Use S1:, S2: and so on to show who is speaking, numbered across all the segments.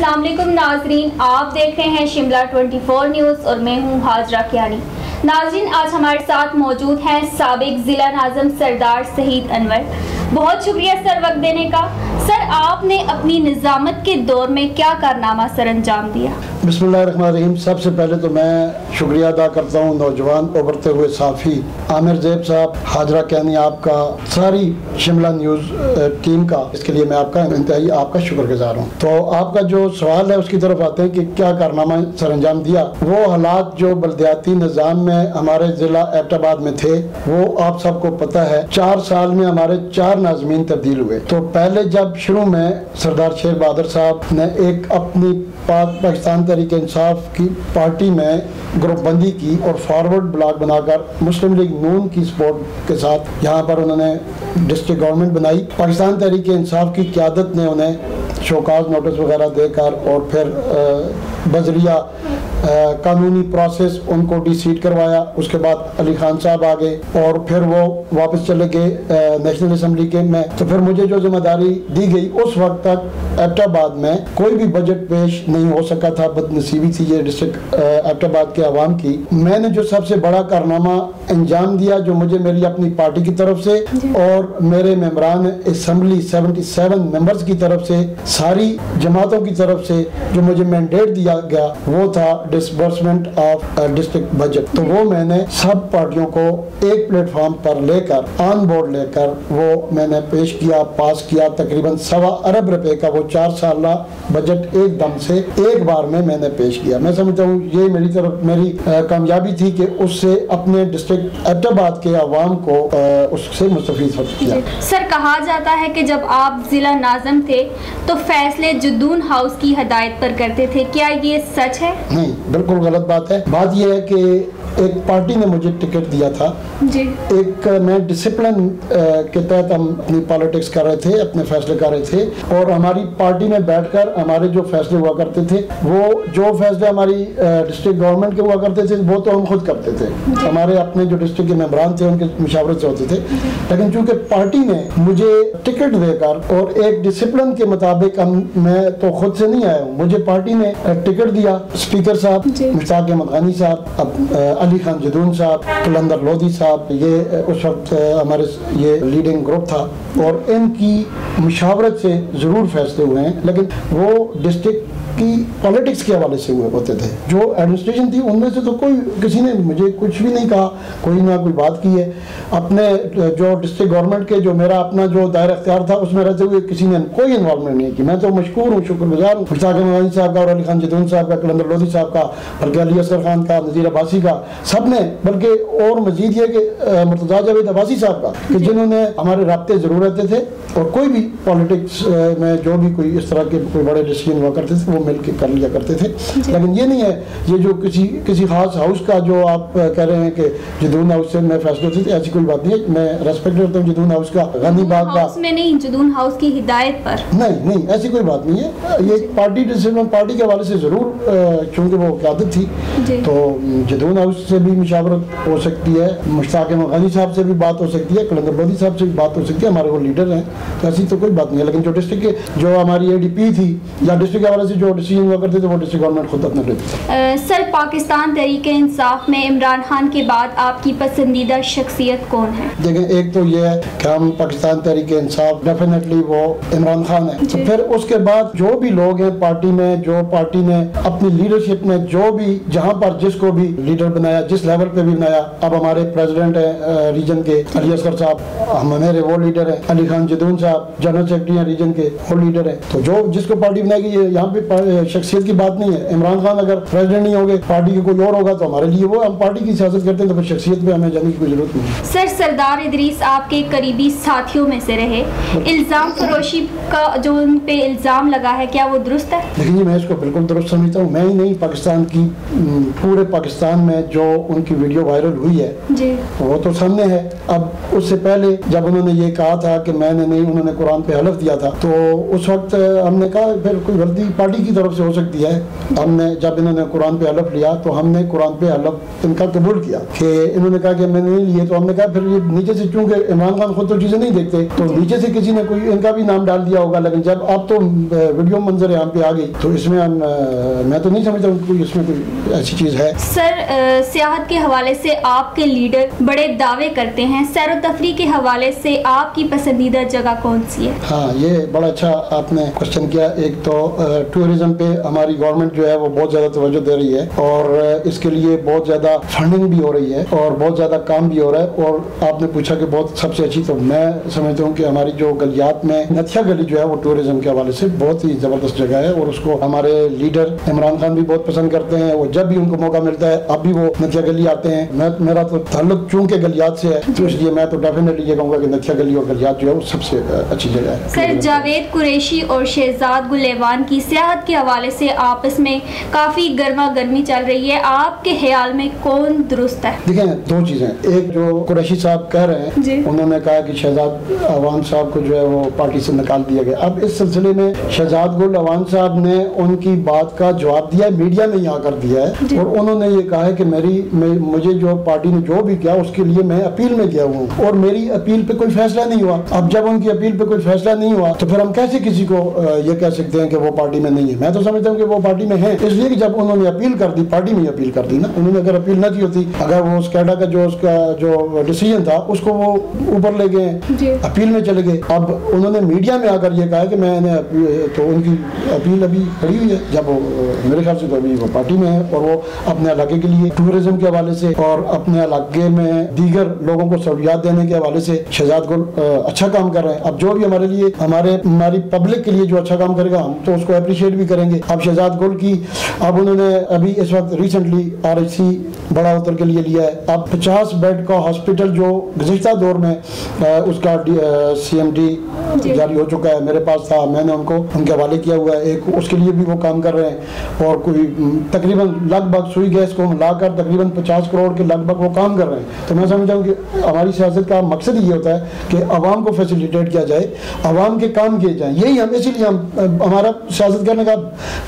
S1: अस्सलाम वालेकुम नाजरीन, आप देख रहे हैं शिमला 24 न्यूज़ और मैं हूं हाजरा कियानी। नाजरीन, आज हमारे साथ मौजूद हैं साबिक जिला नाज़िम सरदार शहीद अनवर। बहुत शुक्रिया सर वक्त देने का। सर, आपने अपनी निज़ामत के दौर में क्या कारनामा सर अंजाम दिया?
S2: बिस्मिल्लाहिर्रहमानिर्रहीम। सबसे पहले तो मैं शुक्रिया अदा करता हूँ नौजवान उभरते हुए साफ़ी आमिर ज़ैब साहब, हाजरा कियानी, आपका सारी शिमला न्यूज़ टीम का, इसके लिए मैं आपका इंतहाई आपका शुक्रगुजार हूँ। तो आपका जो सवाल है उसकी तरफ आते हैं कि क्या कारनामा सर अंजाम दिया। वो हालात जो बल्दियाती निज़ाम में हमारे ज़िला एबटाबाद में थे वो आप सबको पता है। 4 साल में हमारे 4 नाज़मीन तब्दील हुए। तो पहले जब शुरू में सरदार शेर बहादुर साहब ने एक अपनी पाकिस्तान तहरीक इंसाफ की पार्टी में ग्रुपबंदी की और फॉरवर्ड ब्लॉक बनाकर मुस्लिम लीग नून की सपोर्ट के साथ यहाँ पर उन्होंने डिस्ट्रिक्ट गवर्नमेंट बनाई। पाकिस्तान तहरीक इंसाफ की क़यादत ने उन्हें शोकाज नोटिस वगैरह देकर और फिर बजरिया कानूनी प्रोसेस उनको डिसीट करवाया। उसके बाद अली खान साहब आ गए और फिर वो वापस चले गए नेशनल असम्बली के में। तो फिर मुझे जो जिम्मेदारी दी गई, उस वक्त तक एबटाबाद में कोई भी बजट पेश नहीं हो सका था। बदनसीबी थी ये डिस्ट्रिक्ट एबटाबाद के आवाम की। मैंने जो सबसे बड़ा कारनामा अंजाम दिया, जो मुझे मेरी अपनी पार्टी की तरफ से और मेरे मेंबरान असम्बली 77 मेंबर्स की तरफ से, सारी जमातों की तरफ से जो मुझे मैंडेट दिया गया, वो था डिसबर्समेंट ऑफ डिस्ट्रिक्ट बजट। तो वो मैंने सब पार्टियों को एक प्लेटफॉर्म पर लेकर, ऑन बोर्ड लेकर वो मैंने पेश किया, पास किया। तकरीबन 1.25 अरब रुपए का वो 4 साल बजट एकदम से एक बार में मैंने पेश किया। मैं समझता हूँ ये मेरी कामयाबी थी कि उससे अपने डिस्ट्रिक्ट एबटाबाद के अवाम को उससे मुस्तफीद किया।
S1: सर, कहा जाता है कि जब आप जिला नाज़िम थे तो फैसले जुदून हाउस की हिदायत पर करते थे, क्या ये सच है?
S2: नहीं, बिल्कुल गलत बात है। बात यह है कि एक पार्टी ने मुझे टिकट दिया था
S1: जी।
S2: एक मैं डिसिप्लिन के तहत हम अपनी पॉलिटिक्स कर रहे थे, अपने फैसले कर रहे थे और हमारी पार्टी में बैठकर हमारे जो फैसले हुआ करते थे, वो जो फैसले हमारी डिस्ट्रिक्ट गवर्नमेंट के हुआ करते थे वो तो हम खुद करते थे। हमारे अपने जो डिस्ट्रिक्ट के मेंबरान थे उनके मुशावरत से होते थे। लेकिन चूंकि पार्टी ने मुझे टिकट देकर और एक डिसिप्लिन के मुताबिक, मैं तो खुद से नहीं आया हूँ, मुझे पार्टी ने टिकट दिया। स्पीकर साहब मुश्ताक अहमद गनी साहब, अली खान जदून साहब, कलंदर लोधी साहब, ये उस वक्त हमारे ये लीडिंग ग्रुप था और इनकी मुशावरत से ज़रूर फैसले हुए हैं। लेकिन वो डिस्ट्रिक्ट की पॉलिटिक्स के हवाले से हुए होते थे। जो एडमिनिस्ट्रेशन थी उनमें से तो कोई किसी ने मुझे कुछ भी नहीं कहा, कोई ना कोई बात की है। अपने जो डिस्ट्रिक्ट गवर्नमेंट के जो मेरा अपना जो दायरा इख्तियार था उसमें रहते हुए किसी ने कोई इन्वॉल्वमेंट नहीं की। मैं तो मशकूर हूँ, शुक्रगुजार हूँ मुश्ताक अहमद साहब का और अली खान जदून साहब का, कलंदर लोधी साहब का, बल्कि अली असगर खान का, नज़ीर अब्बासी का, सब ने, बल्कि और मजीद ये कि मुर्तज़ा जावेद अब्बासी साहब का, कि जिन्होंने हमारे राब्ते ज़रूर रहते थे और कोई भी पॉलिटिक्स में जो भी कोई इस तरह के कोई बड़े डिसीजन हुआ करते थे वो मिल के कर लिया करते थे। लेकिन ये नहीं है ये जो किसी खास हाउस का जो आप कह रहे हैं कि जदून हाउस से मैं फैसले होते थे, ऐसी कोई बात नहीं है। मैं रेस्पेक्ट करता हूँ जदून हाउस का, गनी बाग का।
S1: में नहीं, जदून हाउस की हिदायत पर
S2: नहीं, ऐसी कोई बात नहीं है। ये पार्टी डिसीजन पार्टी के हवाले से ज़रूर, चूँकि वो क़यादत थी, तो जदून हाउस से भी मुशावरत हो सकती है, मुश्ताक अहमद गनी साहब से भी बात हो सकती है, कलंदर लोधी साहब से भी बात हो सकती है, हमारे वो लीडर हैं, तो ऐसी तो कोई बात नहीं है। लेकिन जो डिस्ट्रिक्ट के जो हमारी ADP थी या डिस्ट्रिक्ट के हवाले से जो डिसीजन हुआ करते थे वो डिस्ट्रिक्ट गवर्नमेंट खुद अपने लेती थी।
S1: सर, पाकिस्तान तहरीक इंसाफ में इमरान खान के बाद आपकी पसंदीदा शख्सियत कौन है?
S2: देखें, एक तो ये है कि हम पाकिस्तान तहरीक इंसाफ डेफिनेटली वो इमरान खान है। तो फिर उसके बाद जो भी लोग हैं पार्टी में, जो पार्टी ने अपनी लीडरशिप में जो भी जहाँ पर जिसको भी लीडर बनाया, जिस लेवल पे भी बनाया, अब हमारे प्रेसिडेंट है रीजन के अली असगर साहब, मेरे वो लीडर है, अली खान जदून साहब जनरल सेक्रेटरी हैं रीजन के, वो लीडर है। तो जो जिसको पार्टी बनाएगी, यहाँ पे शख्सियत की बात नहीं है। इमरान खान अगर प्रेसिडेंट नहीं होंगे, पार्टी के कोई और होगा तो हमारे लिए वो, हम पार्टी की सियासत करते हैं तो फिर शख्सियत पे हमें जाने की कोई जरूरत नहीं।
S1: सर, सरदार इदरीस आपके करीबी साथियों में से रहे, इल्जाम फरोशी का जो उन पे इल्जाम लगा है, क्या वो दुरुस्त है?
S2: देखिए जी, मैं इसको बिल्कुल दुरुस्त समझता हूँ। मैं ही नहीं, पाकिस्तान की पूरे पाकिस्तान में जो उनकी वीडियो वायरल हुई है जी, वो तो सामने है। अब उससे पहले जब उन्होंने ये कहा था था कि मैंने नहीं, उन्होंने कुरान पे हलफ दिया था, तो उस वक्त हमने कहा फिर कोई गलती पार्टी की तरफ से हो सकती है। हमने जब इन्होंने कुरान पे हलफ लिया तो हमने कुरान पे हलफ इनका कबूल किया कि इन्होंने कहा कि मैंने नहीं लिए, तो हमने कहा फिर ये नीचे से, चूंकि इमरान खान खुद तो चीज़ें नहीं देखते, तो नीचे से किसी ने कोई इनका भी नाम डाल दिया होगा। लेकिन जब अब तो वीडियो मंजर यहाँ पे आ गई तो इसमें मैं तो नहीं समझता कोई इसमें कोई ऐसी चीज़ है।
S1: सर, सियाहत के हवाले से आपके लीडर बड़े दावे करते हैं, सैर व तफरीह के हवाले से आपकी पसंदीदा जगह कौन सी है?
S2: हाँ, ये बड़ा अच्छा आपने क्वेश्चन किया। एक तो टूरिज्म पे हमारी गवर्नमेंट जो है वो बहुत ज़्यादा तवज्जो दे रही है और इसके लिए बहुत ज़्यादा फंडिंग भी हो रही है और बहुत ज़्यादा काम भी हो रहा है। और आपने पूछा कि बहुत सबसे अच्छी, तो मैं समझता हूँ कि हमारी जो गलियात में नथिया गली जो है वो टूरिज्म के हवाले से बहुत ही ज़बरदस्त जगह है और उसको हमारे लीडर इमरान खान भी बहुत पसंद करते हैं। वो जब भी उनको मौका मिलता है, अब भी वो नथिया गली आते हैं। मेरा तो ताल्लुक चूंकि गलियात से है, तो इसलिए मैं तो डेफिनेटली ये कहूँगा कि नथिया गली और गलियात जो है वो सबसे अच्छी जगह है।
S1: सर, जावेद कुरैशी और शहजाद गुल ऐवान की सियाहत के हवाले से आपस में काफ़ी गर्मा गर्मी चल रही है, आपके ख्याल में कौन दुरुस्त है?
S2: देखें, दो चीज़ें, एक जो कुरैशी साहब कह रहे हैं, उन्होंने कहा कि शहजाद अवान साहब को जो है वो पार्टी से निकाल दिया गया। अब इस सिलसिले में शहजाद गुल अवान साहब ने उनकी बात का जवाब दिया, मीडिया में यहाँ कर दिया है और उन्होंने ये कहा है कि मुझे जो पार्टी ने जो भी किया उसके लिए मैं अपील में गया हूँ और मेरी अपील पे कोई फैसला नहीं हुआ। अब जब उनकी अपील पे कोई फैसला नहीं हुआ तो फिर हम कैसे किसी को ये कह सकते हैं कि वो पार्टी में नहीं है? मैं तो समझता हूँ कि वो पार्टी में है, इसलिए कि जब उन्होंने अपील कर दी, पार्टी में अपील कर दी ना। उन्होंने अगर अपील ना की होती, अगर वो उस कैडा का जो डिसीजन था उसको वो ऊपर ले गए, अपील में चले गए। अब उन्होंने मीडिया में आकर ये कहा कि मैंने, तो उनकी अपील अभी खड़ी हुई है। जब वो मेरे ख्याल से तो अभी वो पार्टी में है और वो अपने इलाके के लिए टूरिज्म के हवाले से और अपने इलाके में दीगर लोगों को सहूलियात देने के हवाले से शहजाद गुल अच्छा काम कर रहे हैं। अब जो भी हमारे लिए, हमारी पब्लिक के लिए जो अच्छा काम करेगा हम तो उसको अप्रिशिएट भी करेंगे। अब शहजाद गुल की, अब उन्होंने अभी इस वक्त रिसेंटली RHC बड़ा उतर के लिए लिया है। अब 50 बेड का हॉस्पिटल जो गुज़िश्ता दौर में उसका CMD जारी हो चुका है, मेरे पास था, मैंने उनके हवाले किया हुआ है। एक उसके लिए भी वो काम कर रहे हैं और कोई तकरीबन लगभग सुई गैस को मिलाकर तकरीबन 50 करोड़ के लगभग वो काम कर रहे हैं। तो मैं समझता हूँ कि हमारी सियासत का मकसद ये होता है कि अवाम को फैसिलिटेट किया जाए, अवाम के काम किए जाएँ। यही हम, इसीलिए हमारा सियासत करने का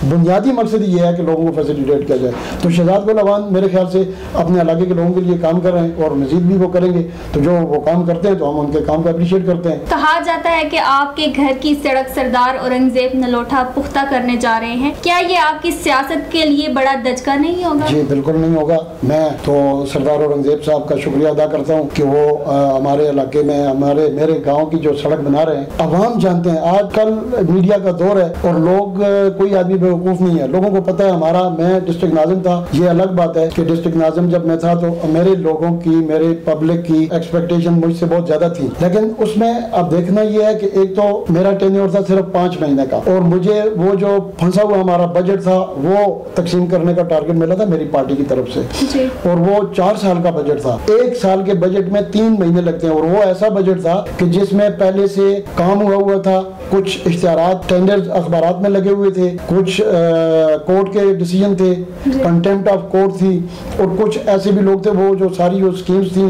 S2: बुनियादी मकसद ये है कि लोगों को फैसिलिटेट किया जाए। तो शहजाद गुल अवान मेरे ख्याल से अपने इलाके के लोगों के लिए काम कर रहे हैं और मजीद भी वो करेंगे। तो जो वो काम करते हैं तो हम उनके काम को अप्रिशिएट करते हैं।
S1: कहा जाता है कि आपके घर की सड़क सरदार औरंगजेब नलोटा पुख्ता करने जा रहे हैं, क्या ये आपकी सियासत के लिए बड़ा दचका नहीं होगा?
S2: जी बिल्कुल नहीं होगा। मैं तो सरदार औरंगजेब साहब का शुक्रिया अदा करता हूँ कि वो हमारे इलाके में, मेरे गाँव की जो सड़क बना रहे हैं। अवाम जानते हैं, आजकल मीडिया का दौर है और लोग, कोई आदमी बेवकूफ़ नहीं है, लोगों को पता है। मैं डिस्ट्रिक्ट नाज़िम था, ये अलग बात है कि डिस्ट्रिक्ट नाज़िम जब मैं था तो मेरे लोगों की, मेरे पब्लिक की एक्सपेक्टेशन मुझसे बहुत ज्यादा थी। लेकिन उसमें अब देखना ये है कि एक तो मेरा टेन्योर था सिर्फ 5 महीने का और मुझे वो जो फंसा हुआ हमारा बजट था वो तकसीम करने का टारगेट मिला था मेरी पार्टी की तरफ से और वो 4 साल का बजट था। 1 साल के बजट में 3 महीने लगते हैं और वो ऐसा बजट था कि जिसमें पहले से काम हुआ था, कुछ इश्तिहारात टेंडर अखबारात में लगे हुए थे, कुछ कोर्ट के डिसीजन थे, कंटेम्प्ट ऑफ कोर्ट थी और कुछ ऐसे भी लोग थे वो जो सारी जो स्कीम्स थी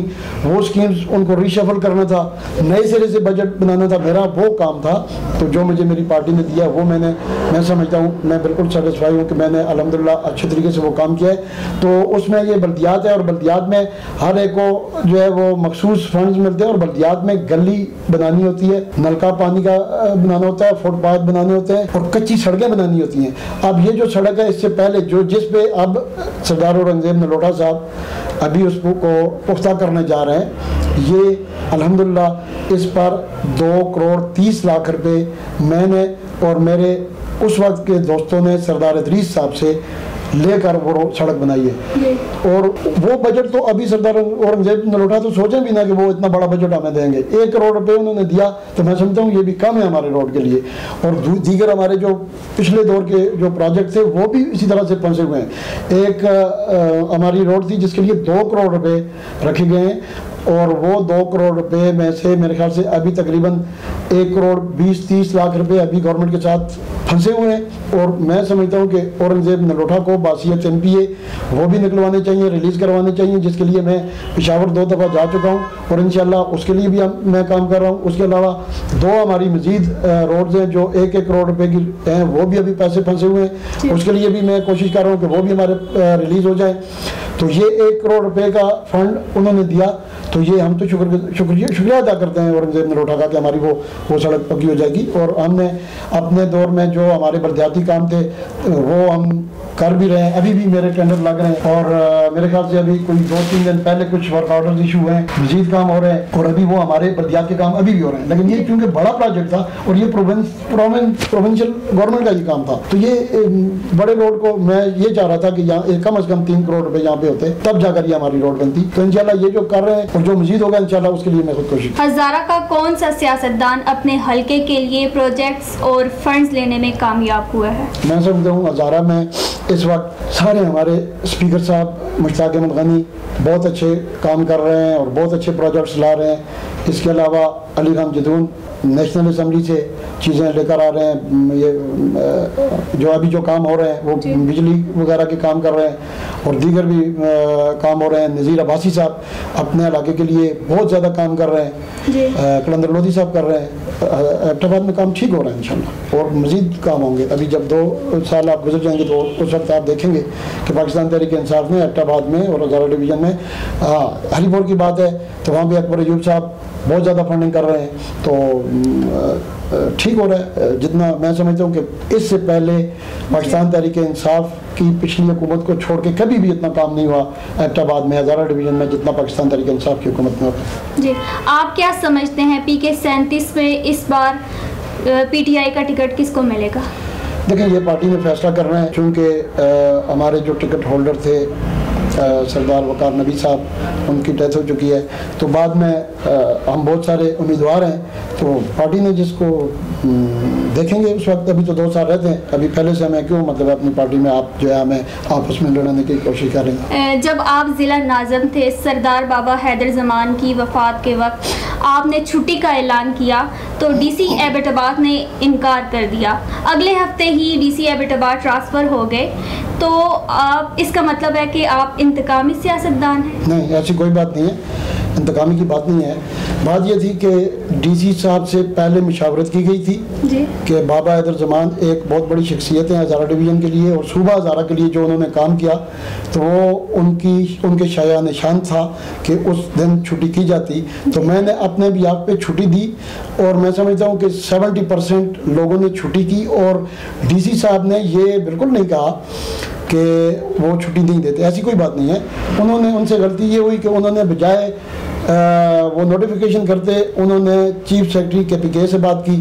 S2: वो स्कीम्स उनको रीशफल करना था, नए सिरे से बजट बनाना था, मेरा वो काम था। तो जो मुझे मेरी पार्टी ने दिया वो मैं समझता हूँ, मैं बिल्कुल सेटिस्फाई हूँ कि मैंने अल्हम्दुलिल्लाह अच्छे तरीके से वो काम किया है। तो उसमें ये बल्दियात है और बल्दियात में हर एक को जो है वो मखसूस फंड्स मिलते हैं और बल्दियात में गली बनानी होती है, नलका पानी का बनाना होता है, फुटपाथ बनाने होते हैं और कच्ची सड़कें बनानी होती हैं। अब ये जो सड़क है इससे पहले जिस पे अब सरदार औरंगजेब नलोटा साहब अभी उसको पुख्ता करने जा रहे हैं, ये अल्हम्दुलिल्लाह इस पर 2 करोड़ 30 लाख रुपए मैंने और मेरे उस वक्त के दोस्तों ने सरदार इदरीस साहब से लेकर वो सड़क बनाई है। और वो बजट तो अभी सरदार औरंगजेब नलोटा तो सोचे भी ना कि वो इतना बड़ा बजट हमें देंगे। 1 करोड़ रुपए उन्होंने दिया तो मैं समझता हूँ ये भी कम है हमारे रोड के लिए। और दीगर हमारे जो पिछले दौर के जो प्रोजेक्ट थे वो भी इसी तरह से फंसे हुए हैं। एक हमारी रोड थी जिसके लिए 2 करोड़ रुपए रखे गए हैं और वो 2 करोड़ रुपए में से मेरे ख्याल से अभी तकरीबन 1 करोड़ 20-30 लाख रुपए अभी गवर्नमेंट के साथ फंसे हुए हैं। और मैं समझता हूँ कि औरंगजेब नलोटा को बासियत MPA वो भी निकलवाने चाहिए, रिलीज़ करवाने चाहिए, जिसके लिए मैं पेशावर 2 दफ़ा जा चुका हूँ और इंशाल्लाह उसके लिए भी मैं काम कर रहा हूँ। उसके अलावा 2 हमारी मजीद रोड्स हैं जो 1-1 करोड़ रुपए की हैं, वो भी अभी पैसे फंसे हुए हैं, उसके लिए भी मैं कोशिश कर रहा हूँ कि वो भी हमारे रिलीज़ हो जाए। तो ये 1 करोड़ रुपए का फंड उन्होंने दिया, तो ये हम तो शुक्रिया अदा करते हैं औरंगजेब नलोटा का कि हमारी वो सड़क पक्की हो जाएगी। और हमने अपने दौर में जो हमारे बर्दियाती काम थे वो हम कर भी रहे हैं, अभी भी मेरे टेंडर लग रहे हैं और मेरे ख्याल से अभी कोई 2-3 दिन पहले कुछ वर्क ऑर्डर इशू हुए हैं, मजीद काम हो रहे हैं और अभी वो हमारे बर्दियात के काम अभी भी हो रहे हैं। लेकिन ये क्योंकि बड़ा प्रोजेक्ट था और ये प्रोविंशियल गवर्नमेंट का ये काम था, तो ये बड़े रोड को मैं ये चाह रहा था कि यहाँ कम से कम 3 करोड़ रुपए यहाँ पे होते, तब जाकर ये हमारी रोड बनती। तो इंशाल्लाह ये जो कर रहे हैं और जो मजीद होगा इंशाल्लाह उसके लिए मैं खुद कोशिश।
S1: हजारा का कौन सा सियासतदान अपने हल्के के लिए प्रोजेक्ट्स और फंड्स लेने में कामयाब हुआ है?
S2: मैं समझता हूँ हजारा में इस वक्त सारे हमारे स्पीकर साहब मुश्ताक अहमद गनी बहुत अच्छे काम कर रहे हैं और बहुत अच्छे प्रोजेक्ट्स ला रहे हैं। इसके अलावा अली खान जदून नेशनल असम्बली से चीज़ें लेकर आ रहे हैं, ये जो अभी जो काम हो रहे हैं वो बिजली वगैरह के काम कर रहे हैं और दीगर भी काम हो रहे हैं। नज़ीर अब्बासी साहब अपने इलाके के लिए बहुत ज़्यादा काम कर रहे हैं, कलंदर लोधी साहब कर रहे हैं। एबटाबाद में काम ठीक हो रहा है इंशाल्लाह और मज़ीद काम होंगे। अभी जब 2 साल आप गुजर जाएंगे तो उस वक्त आप देखेंगे कि पाकिस्तान तहरीक इंसाफ में एबटाबाद में और हज़ारा डिवीज़न में हरीपुर की बात है तो वहाँ भी अकबर अयूब साहब बहुत ज़्यादा फंडिंग कर रहे हैं, तो ठीक हो रहा है। जितना मैं समझता हूँ कि इससे पहले पाकिस्तान तहरीक इंसाफ की पिछली हुकूमत को छोड़ के कभी भी इतना काम नहीं हुआ एबटाबाद में, हज़ारा डिवीज़न में, जितना पाकिस्तान तहरीक इंसाफ की हुकूमत में होता।
S1: जी, आप क्या समझते हैं PK 37 में इस बार PTI का टिकट किसको मिलेगा?
S2: देखिए ये पार्टी ने फैसला करना है, चूँकि हमारे जो टिकट होल्डर थे सरदार वकार नबी साहब उनकी डेथ हो चुकी है, तो बाद में हम बहुत सारे उम्मीदवार हैं, तो पार्टी ने जिसको देखेंगे उस वक्त। अभी तो 2 साल रहते हैं, अभी पहले से हमें क्यों मतलब अपनी पार्टी में आप जो है हमें आपस में लड़ने की कोशिश करेंगे।
S1: जब आप ज़िला नाज़िम थे सरदार बाबा हैदर जमान की वफ़ात के वक्त आपने छुट्टी का ऐलान किया तो DC एबटाबाद ने इनकार कर दिया, अगले हफ्ते ही DC एबटाबाद ट्रांसफ़र हो गए, तो आप इसका मतलब है कि आप इंतकामी सियासतदान हैं?
S2: नहीं, ऐसी कोई बात नहीं है, इंतकामी की बात नहीं है। बात यह थी कि DC साहब से पहले मुशावरत की गई थी कि बाबा हैदर जमान एक बहुत बड़ी शख्सियत है हज़ारा डिवीज़न के लिए और सूबा हज़ारा के लिए जो उन्होंने काम किया, तो वो उनके शाया निशान था कि उस दिन छुट्टी की जाती। तो मैंने अपने भी आप पे छुट्टी दी और मैं समझता हूँ कि 70% लोगों ने छुट्टी की और DC साहब ने ये बिल्कुल नहीं कहा कि वो छुट्टी नहीं देते, ऐसी कोई बात नहीं है। उन्होंने उनसे गलती ये हुई कि उन्होंने बजाय वो नोटिफिकेशन करते उन्होंने चीफ सेक्रेटरी KPK से बात की,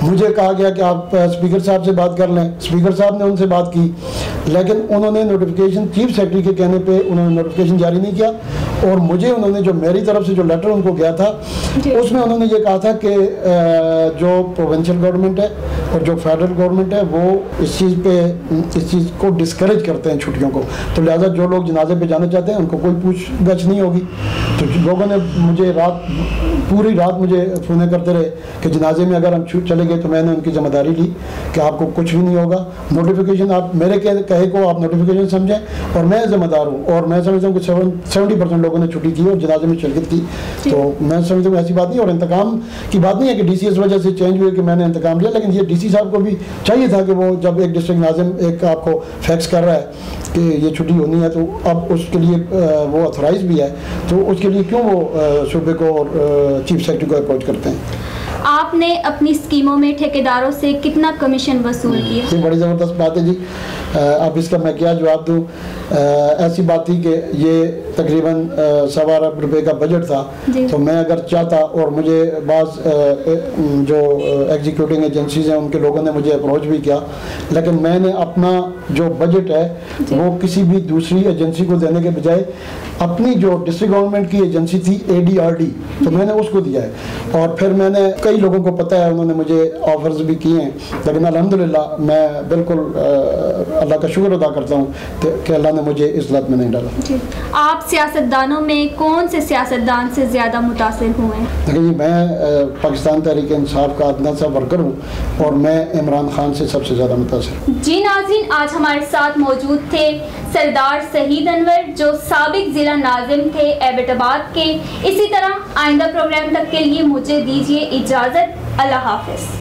S2: मुझे कहा गया कि आप स्पीकर साहब से बात कर लें, स्पीकर साहब ने उनसे बात की, लेकिन उन्होंने नोटिफिकेशन चीफ सेक्रेटरी के कहने पे उन्होंने नोटिफिकेशन जारी नहीं किया और मुझे उन्होंने जो मेरी तरफ से जो लेटर उनको गया था उसमें उन्होंने ये कहा था कि जो प्रोविंशियल गवर्नमेंट है और जो फेडरल गवर्नमेंट है वो इस चीज़ को डिस्करेज करते हैं छुट्टियों को, तो लिहाजा जो लोग जनाजे पे जाना चाहते हैं उनको कोई पूछगछ नहीं होगी। तो लोगों ने मुझे पूरी रात मुझे फ़ोन करते रहे कि जनाजे में अगर हम चले गए, तो मैंने उनकी जिम्मेदारी ली कि आपको कुछ भी नहीं होगा, नोटिफिकेशन आप मेरे कहे को आप नोटिफिकेशन समझें और मैं जिम्मेदार हूँ। और मैं समझता हूँ कि 70% लोगों ने छुट्टी की और जनाजे में शिरकत की, तो मैं समझता हूँ ऐसी बात नहीं। और इंतकाम की बात नहीं है कि DC इस वजह से चेंज हुए कि मैंने इंतकाम लिया, लेकिन ये DC साहब को भी चाहिए था कि वो जब एक डिस्ट्रिक्ट नाज़िम एक आपको फैक्स कर रहा है कि ये छुट्टी होनी है, तो अब उसके लिए वो ऑथराइज भी है, तो उसके लिए क्यों वो सूबे को और चीफ सेक्रेटरी को अप्रोच करते हैं।
S1: आपने अपनी स्कीमों में ठेकेदारों से कितना कमीशन वसूल किया?
S2: ये बड़ी ज़बरदस्त बात है जी, अब इसका मैं क्या जवाब दूँ। ऐसी बात थी कि ये तकरीबन 1.25 अरब रुपए का बजट था, तो मैं अगर चाहता और मुझे बाज़ जो एग्जीक्यूटिंग एजेंसीज़ हैं उनके लोगों ने मुझे अप्रोच भी किया, लेकिन मैंने अपना जो बजट है वो किसी भी दूसरी एजेंसी को देने के बजाय अपनी जो डिस्ट्रिक्ट गवर्नमेंट की एजेंसी थी ADRD, तो मैंने उसको दिया है। और फिर मैंने कई लोगों को पता है, उन्होंने मुझे ऑफर्स भी किए हैं, लेकिन अल्हम्दुलिल्लाह मैं बिल्कुल अल्लाह का शुक्र अदा करता हूँ कि अल्लाह ने ने मुझे इस लत में नहीं डाला।
S1: जी, आप सियासतदानों में कौन से सियासतदान से ज़्यादा मुतासिर हुए हैं?
S2: देखिए जी, मैं पाकिस्तान तहरीक इंसाफ का अदना सा वर्कर हूँ और मैं इमरान खान से सबसे ज़्यादा मुतासिर।
S1: जी नाज़रीन, आज हमारे साथ मौजूद थे सरदार शहीद अनवर जो साबिक ज़िला नाज़िम थे एबटाबाद के। इसी तरह आइंदा प्रोग्राम तक के लिए मुझे दीजिए इजाज़त। अल्लाह हाफ़िज़।